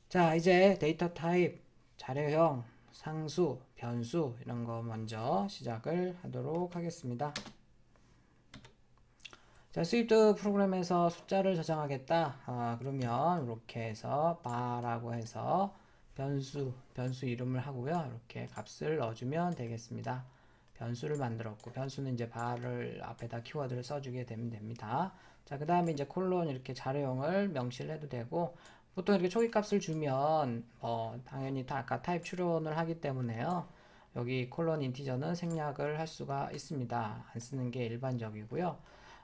자, 이제 데이터 타입, 자료형, 상수, 변수 이런 거 먼저 시작을 하도록 하겠습니다. 자, 스위프트 프로그램에서 숫자를 저장하겠다. 그러면 이렇게 해서 바라고 해서 변수 이름을 하고요. 이렇게 값을 넣어주면 되겠습니다. 변수를 만들었고, 변수는 이제 바를 앞에다 키워드를 써주게 되면 됩니다. 자, 그 다음에 이제 콜론 이렇게 자료형을 명시를 해도 되고, 보통 이렇게 초기 값을 주면, 당연히 아까 타입 추론을 하기 때문에요. 여기 콜론 인티저는 생략을 할 수가 있습니다. 안 쓰는 게 일반적이고요.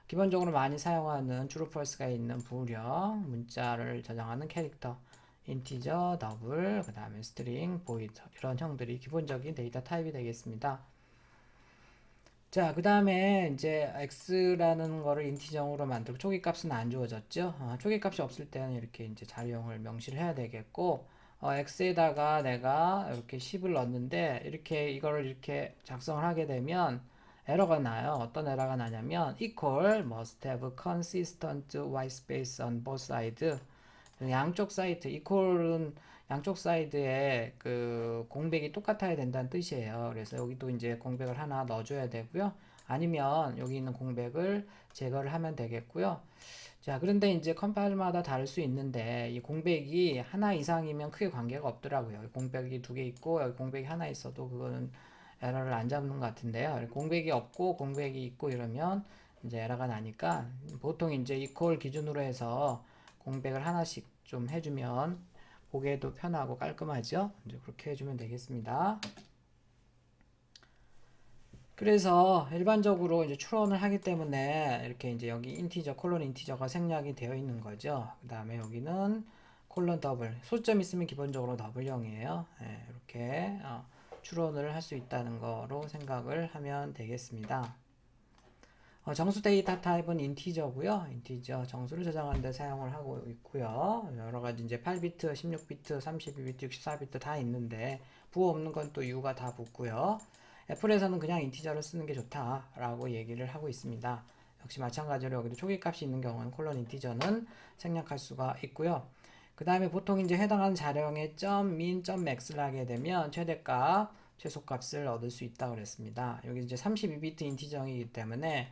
기본적으로 많이 사용하는 true, false가 있는 부호령, 문자를 저장하는 캐릭터, 인티저, 더블, 그 다음에 스트링, 보이드 이런 형들이 기본적인 데이터 타입이 되겠습니다. 자, 그 다음에 이제 x라는 거를 인티저로 만들고 초기 값은 안 주어졌죠. 초기 값이 없을 때는 이렇게 이제 자료형을 명시를 해야 되겠고, x에다가 내가 이렇게 10을 넣었는데 이렇게 이거를 이렇게 작성을 하게 되면 에러가 나요. 어떤 에러가 나냐면 equal must have consistent white space on both sides. 양쪽 사이트 equal은 양쪽 사이드에 그 공백이 똑같아야 된다는 뜻이에요. 그래서 여기도 이제 공백을 하나 넣어줘야 되고요. 아니면 여기 있는 공백을 제거를 하면 되겠고요. 자, 그런데 이제 컴파일마다 다를 수 있는데 이 공백이 하나 이상이면 크게 관계가 없더라고요. 공백이 두 개 있고 여기 공백이 하나 있어도 그거는 에러를 안 잡는 것 같은데요. 공백이 없고 공백이 있고 이러면 이제 에러가 나니까 보통 이제 이퀄 기준으로 해서 공백을 하나씩 좀 해주면 보기에도 편하고 깔끔하죠. 이제 그렇게 해주면 되겠습니다. 그래서 일반적으로 이제 추론을 하기 때문에 이렇게 이제 여기 인티저, 콜론 인티저가 생략이 되어 있는 거죠. 그 다음에 여기는 콜론 더블, 소점 있으면 기본적으로 더블형이에요. 네, 이렇게 추론을 할 수 있다는 거로 생각을 하면 되겠습니다. 정수 데이터 타입은 인티저고요. 인티저 정수를 저장하는 데 사용을 하고 있고요. 여러 가지 이제 8비트, 16비트, 32비트, 64비트 다 있는데 부호 없는 건 또 U가 다 붙고요. 애플에서는 그냥 인티저를 쓰는 게 좋다라고 얘기를 하고 있습니다. 역시 마찬가지로 여기도 초기 값이 있는 경우는 콜론 인티저는 생략할 수가 있고요. 그 다음에 보통 이제 해당하는 자료형에 .min, .max를 하게 되면 최대값, 최소값을 얻을 수 있다고 그랬습니다. 여기 이제 32비트 인티저이기 때문에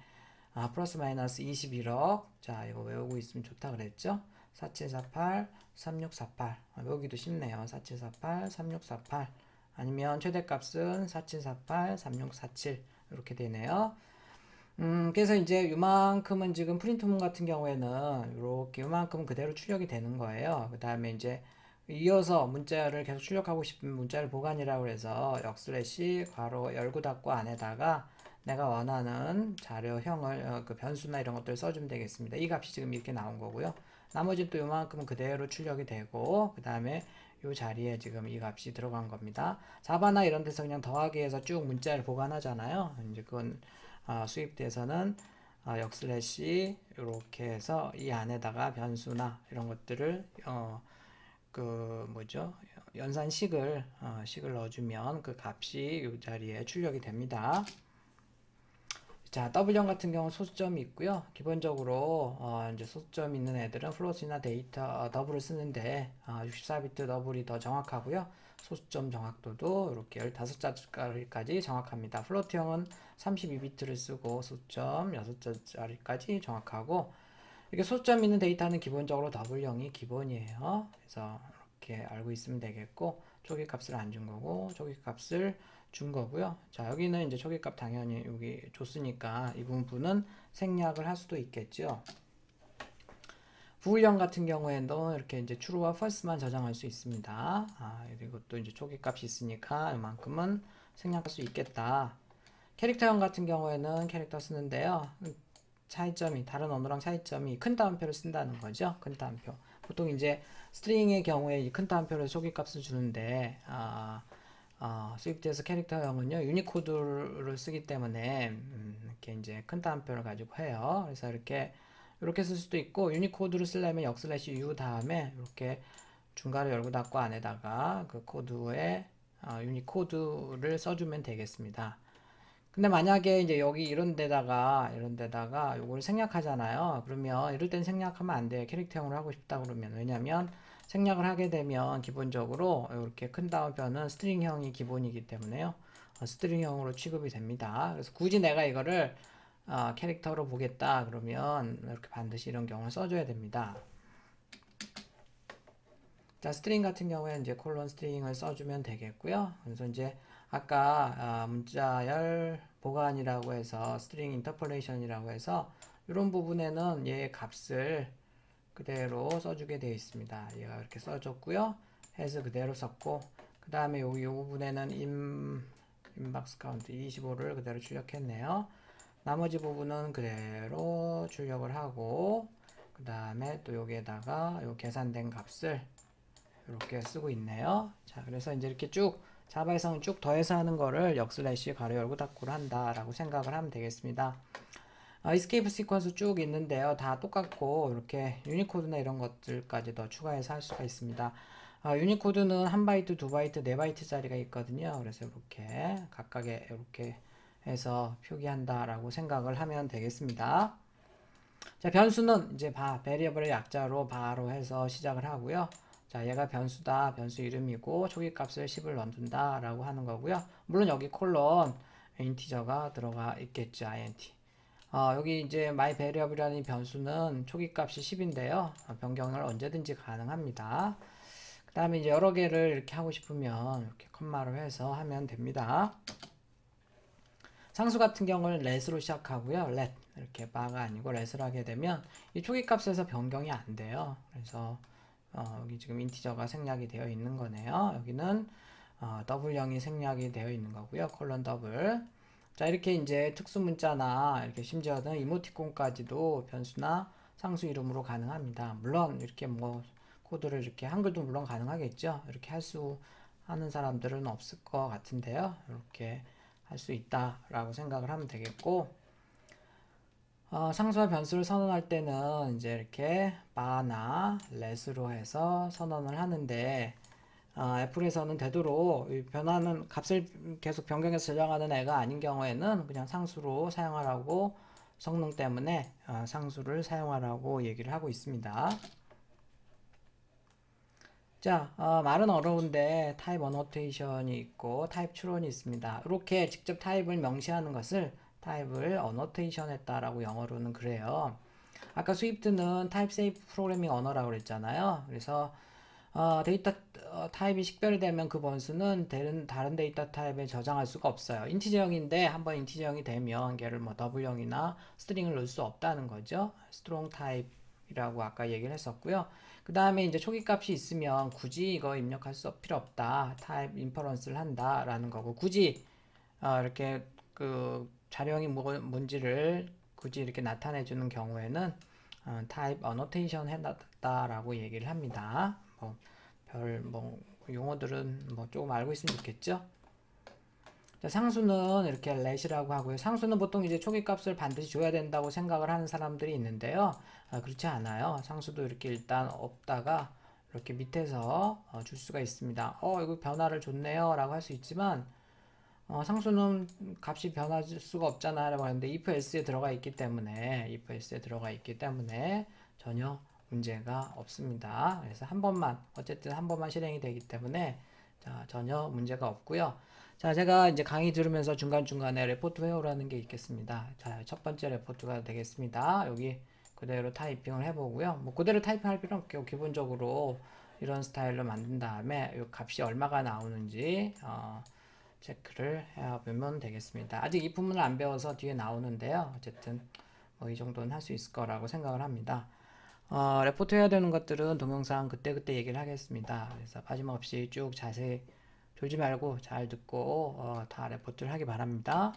플러스 마이너스 21억. 자, 이거 외우고 있으면 좋다 그랬죠? 4748, 3648. 외우기도 쉽네요. 4748, 3648. 아니면 최대값은 4748, 3647. 이렇게 되네요. 그래서 이제 요만큼은 지금 프린트문 같은 경우에는 이렇게 요만큼은 그대로 출력이 되는 거예요. 그 다음에 이제 이어서 문자를 계속 출력하고 싶은 문자를 보관이라고 해서 역슬래시 괄호 열고 닫고 안에다가 내가 원하는 자료형을 그 변수나 이런 것들을 써주면 되겠습니다. 이 값이 지금 이렇게 나온 거고요. 나머지 또 요만큼은 그대로 출력이 되고 그 다음에 이 자리에 지금 이 값이 들어간 겁니다. 자바나 이런 데서 그냥 더하기 해서 쭉 문자를 보관하잖아요. 이제 그건 수입돼서는 역슬래시 이렇게 해서 이 안에다가 변수나 이런 것들을 그 뭐죠? 연산식을 식을 넣어주면 그 값이 이 자리에 출력이 됩니다. 자, W형 같은 경우는 소수점이 있고요. 기본적으로 이제 소수점 있는 애들은 플롯이나 데이터 더블을 쓰는데 64비트 더블이 더 정확하고요. 소수점 정확도도 이렇게 15자리까지 정확합니다. 플로트형은 32비트를 쓰고 소수점 6자리까지 정확하고 이렇게 소수점 있는 데이터는 기본적으로 더블형이 기본이에요. 그래서 이렇게 알고 있으면 되겠고 초기 값을 안 준 거고 초기 값을 준 거고요. 자, 여기는 이제 초기 값 당연히 여기 줬으니까 이 부분은 생략을 할 수도 있겠죠. 부울형 같은 경우에도 이렇게 이제 true와 false만 저장할 수 있습니다. 그리고 또 이제 초기 값이 있으니까 이만큼은 생략할 수 있겠다. 캐릭터형 같은 경우에는 캐릭터 쓰는데요. 차이점이 다른 언어랑 차이점이 큰 따옴표를 쓴다는 거죠. 큰 따옴표. 보통 이제 스트링의 경우에 이 큰 따옴표를 초기 값을 주는데 스위프트에서 캐릭터형은요 유니코드를 쓰기 때문에 이렇게 이제 큰 따옴표를 가지고 해요. 그래서 이렇게 쓸 수도 있고 유니코드를 쓰려면 역슬래시 U 다음에 이렇게 중괄호 열고 닫고 안에다가 그 코드에 유니코드를 써주면 되겠습니다. 근데 만약에 이제 여기 이런 데다가 요걸 생략하잖아요. 그러면 이럴 땐 생략하면 안 돼요. 캐릭터형으로 하고 싶다 그러면. 왜냐면 생략을 하게 되면 기본적으로 이렇게 큰 따옴표는 스트링형이 기본이기 때문에요. 스트링형으로 취급이 됩니다. 그래서 굳이 내가 이거를 캐릭터로 보겠다 그러면 이렇게 반드시 이런 경우를 써줘야 됩니다. 자, 스트링 같은 경우에 이제 콜론 스트링을 써주면 되겠고요. 그래서 이제 아까 문자열 보관이라고 해서 스트링 인터폴레이션이라고 해서 이런 부분에는 얘의 값을 그대로 써주게 되어 있습니다. 얘가 이렇게 써줬고요. 해서 그대로 썼고, 그 다음에 요 부분에는 인박스 카운트 25를 그대로 출력했네요. 나머지 부분은 그대로 출력을 하고, 그 다음에 또 여기에다가 요 계산된 값을 이렇게 쓰고 있네요. 자, 그래서 이제 이렇게 쭉 자바에서는 쭉 더해서 하는 거를 역슬래시 가로 열고 닫고를 한다라고 생각을 하면 되겠습니다. 이스케이프 시퀀스 쭉 있는데요. 다 똑같고 이렇게 유니코드나 이런 것들까지 더 추가해서 할 수가 있습니다. 유니코드는 1바이트, 2바이트, 4바이트짜리가 있거든요. 그래서 이렇게 각각에 이렇게 해서 표기한다라고 생각을 하면 되겠습니다. 자, 변수는 이제 베리어블의 약자로 바로 해서 시작을 하고요. 자, 얘가 변수다. 변수 이름이고 초기 값을 10을 넣어둔다 라고 하는 거고요. 물론 여기 콜론 인티저가 들어가 있겠죠. int. 여기 이제 my variable이라는 변수는 초기 값이 10인데요. 변경을 언제든지 가능합니다. 그 다음에 이제 여러 개를 이렇게 하고 싶으면 이렇게 컴마로 해서 하면 됩니다. 상수 같은 경우는 let으로 시작하고요. let 이렇게 바가 아니고 let을 하게 되면 이 초기 값에서 변경이 안 돼요. 그래서 여기 지금 인티저가 생략이 되어 있는 거네요. 여기는 더블0이 생략이 되어 있는 거고요. 콜론 더블. 자, 이렇게 이제 특수 문자나 이렇게 심지어는 이모티콘까지도 변수나 상수 이름으로 가능합니다. 물론 이렇게 뭐 코드를 이렇게 한글도 물론 가능하겠죠. 이렇게 하는 사람들은 없을 것 같은데요. 이렇게 할 수 있다라고 생각을 하면 되겠고, 상수와 변수를 선언할 때는 이제 이렇게 바나 let으로 해서 선언을 하는데, 애플에서는 되도록 변하는 값을 계속 변경해서 저장하는 애가 아닌 경우에는 그냥 상수로 사용하라고 성능 때문에 상수를 사용하라고 얘기를 하고 있습니다. 자, 말은 어려운데 타입 어노테이션이 있고 타입 추론이 있습니다. 이렇게 직접 타입을 명시하는 것을 타입을 어노테이션 했다라고 영어로는 그래요. 아까 스위프트는 타입 세이프 프로그래밍 언어라고 그랬잖아요. 그래서 데이터 타입이 식별되면 그 번수는 다른 데이터 타입에 저장할 수가 없어요. 인티저형인데 한번 인티저형이 되면 걔를 뭐 더블형이나 스트링을 넣을 수 없다는 거죠. 스트롱 타입이라고 아까 얘기를 했었고요. 그 다음에 이제 초기 값이 있으면 굳이 이거 입력할 필요 없다. 타입 인퍼런스를 한다라는 거고, 굳이 이렇게 그 자료형이 뭔지를 굳이 이렇게 나타내 주는 경우에는 타입 어노테이션 해놨다라고 얘기를 합니다. 용어들은 뭐 조금 알고 있으면 좋겠죠. 자, 상수는 이렇게 let이라고 하고요. 상수는 보통 이제 초기 값을 반드시 줘야 된다고 생각을 하는 사람들이 있는데요. 그렇지 않아요. 상수도 이렇게 일단 없다가 이렇게 밑에서 줄 수가 있습니다. 이거 변화를 줬네요 라고 할 수 있지만, 상수는 값이 변할 수가 없잖아 라고 하는데 if else에 들어가 있기 때문에 전혀 문제가 없습니다. 그래서 어쨌든 한 번만 실행이 되기 때문에 전혀 문제가 없고요. 자, 제가 이제 강의 들으면서 중간중간에 레포트 회오라는 게 있겠습니다. 자, 첫 번째 레포트가 되겠습니다. 여기 그대로 타이핑을 해보고요. 뭐 그대로 타이핑할 필요는 없고 기본적으로 이런 스타일로 만든 다음에 이 값이 얼마가 나오는지 체크를 해보면 되겠습니다. 아직 이 부분을 안 배워서 뒤에 나오는데요. 어쨌든 뭐 이 정도는 할 수 있을 거라고 생각을 합니다. 레포트 해야 되는 것들은 동영상 그때 얘기를 하겠습니다. 그래서 빠짐없이 쭉 자세히 졸지 말고 잘 듣고 다 레포트를 하기 바랍니다.